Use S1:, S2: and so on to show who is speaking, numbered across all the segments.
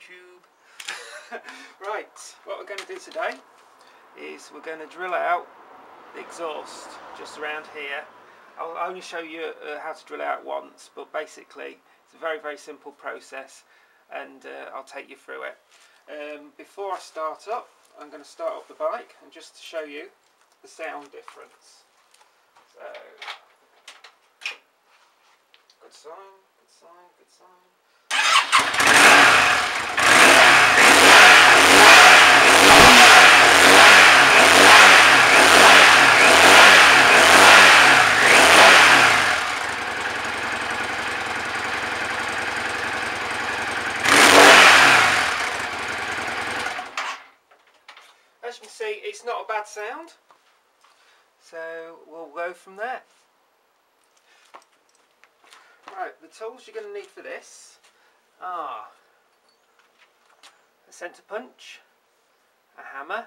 S1: YouTube. Right, what we're going to do today is we're going to drill out the exhaust just around here. I'll only show you how to drill out once, but basically it's a very simple process, and I'll take you through it. Before I start up, I'm going to start up the bike and just to show you the sound difference. So, good sign, good sign, good sign. As you can see, it's not a bad sound, so we'll go from there. Right, the tools you're going to need for this are a centre punch, a hammer,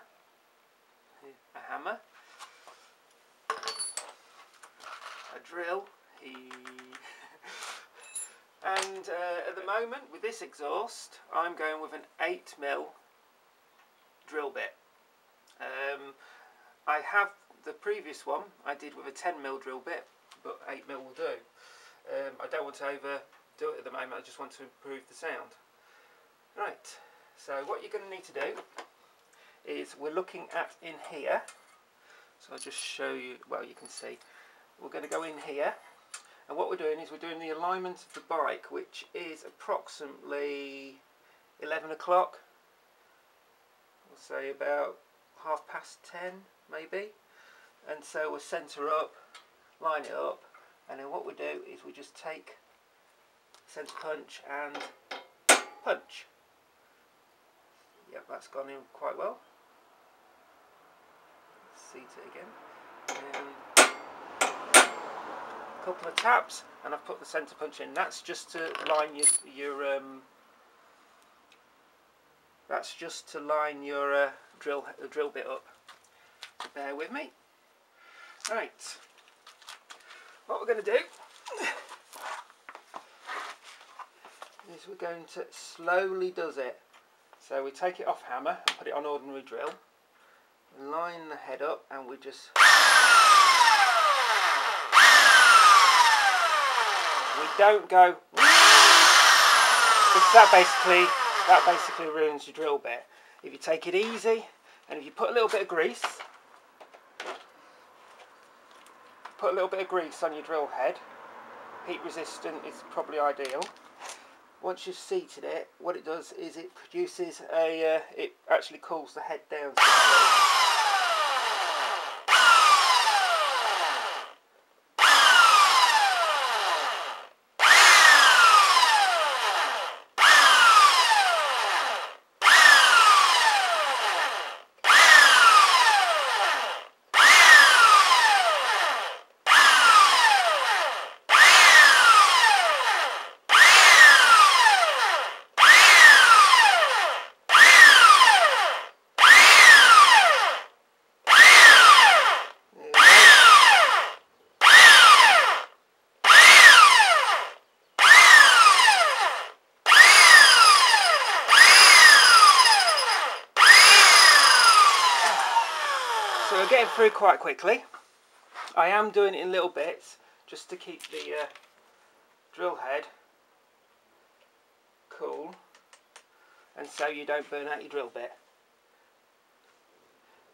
S1: a drill, and at the moment with this exhaust I'm going with an 8mm drill bit. I have the previous one I did with a 10mm drill bit, but 8mm will do. I don't want to overdo it at the moment, I just want to improve the sound. Right, so what you're going to need to do is we're looking at in here, so I'll just show you, well you can see, we're going to go in here, and what we're doing is we're doing the alignment of the bike, which is approximately 11 o'clock, we'll say about 10:30 maybe, and so we'll centre up, line it up, and then what we do is we just take centre punch and punch. Yep, that's gone in quite well. Seat it again, and a couple of taps, and I've put the centre punch in. That's just to line your drill bit up. Bear with me. Right, what we're going to do is we're going to slowly does it. So we take it off hammer and put it on ordinary drill, line the head up, and we just we don't go because that basically ruins your drill bit. If you take it easy and if you put a little bit of grease, on your drill head, heat resistant is probably ideal. Once you've seated it, what it does is it produces it actually cools the head down slightly. So we're getting through quite quickly. I am doing it in little bits just to keep the drill head cool, and so you don't burn out your drill bit.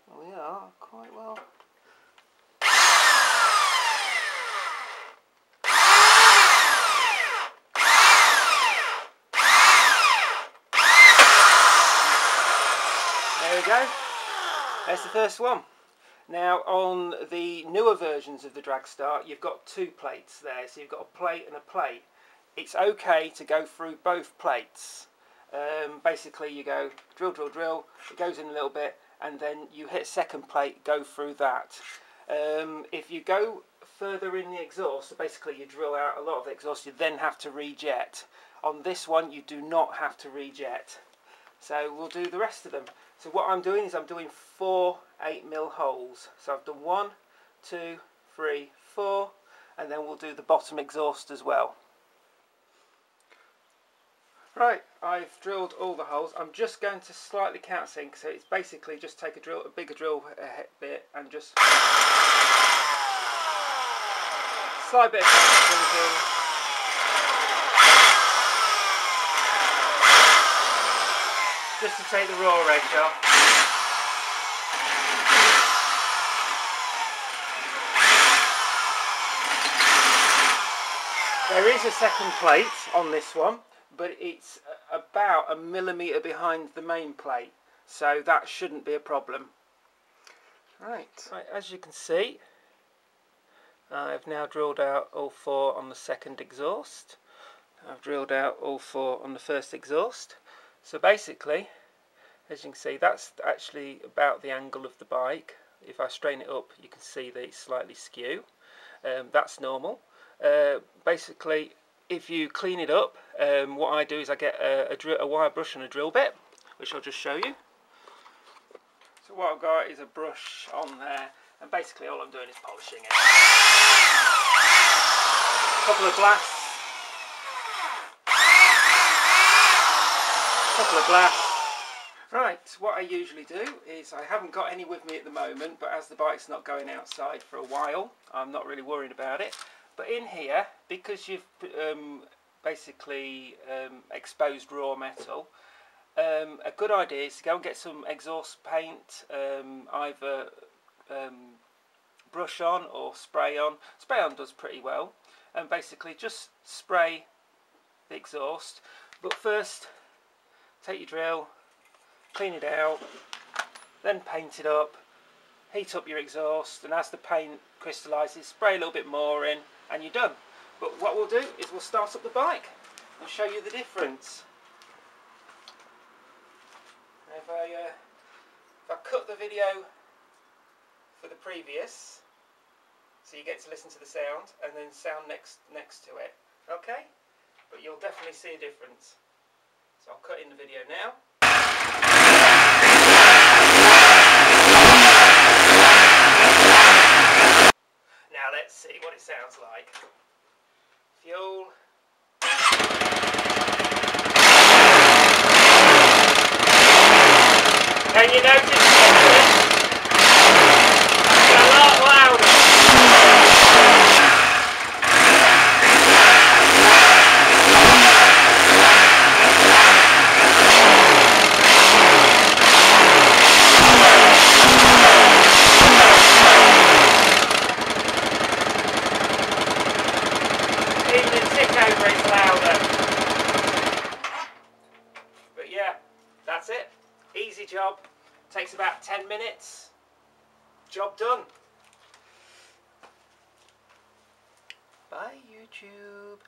S1: Well, we are quite well. There we go. There's the first one. Now on the newer versions of the Dragstar you've got two plates there, so you've got a plate and a plate. It's okay to go through both plates. Basically you go drill, drill, drill, it goes in a little bit, and then you hit second plate, go through that. If you go further in the exhaust, so basically you drill out a lot of the exhaust, you then have to rejet. On this one you do not have to rejet. So we'll do the rest of them. So what I'm doing is I'm doing 4 8mm holes. So I've done 1, 2, 3, 4, and then we'll do the bottom exhaust as well. Right, I've drilled all the holes. I'm just going to slightly countersink, so it's basically just take a bigger drill bit and just slight bit of countersinking. Just to take the raw edge off. There is a second plate on this one, but it's about 1 millimetre behind the main plate, so that shouldn't be a problem. Right, as you can see, I've now drilled out all 4 on the second exhaust. I've drilled out all 4 on the first exhaust. So basically, as you can see, that's actually about the angle of the bike. If I straighten it up, you can see that it's slightly skew. That's normal. Basically, if you clean it up, what I do is I get a wire brush and a drill bit, which I'll just show you. So what I've got is a brush on there, and basically all I'm doing is polishing it. Couple of glass. Right, what I usually do is, I haven't got any with me at the moment, but as the bike's not going outside for a while, I'm not really worried about it. But in here, because you've basically exposed raw metal, a good idea is to go and get some exhaust paint, either brush on or spray on. Spray on does pretty well, and basically just spray the exhaust. But first, take your drill, clean it out, then paint it up, heat up your exhaust, and as the paint crystallises, spray a little bit more in, and you're done. But what we'll do is we'll start up the bike and show you the difference. Now if I cut the video for the previous, so you get to listen to the sound, and then sound next to it, okay? But you'll definitely see a difference. So I'll cut in the video now. Now let's see what it sounds like. Fuel. Can you notice the difference? It's a lot louder. But yeah, that's it. Easy job. Takes about 10 minutes. Job done. Bye YouTube.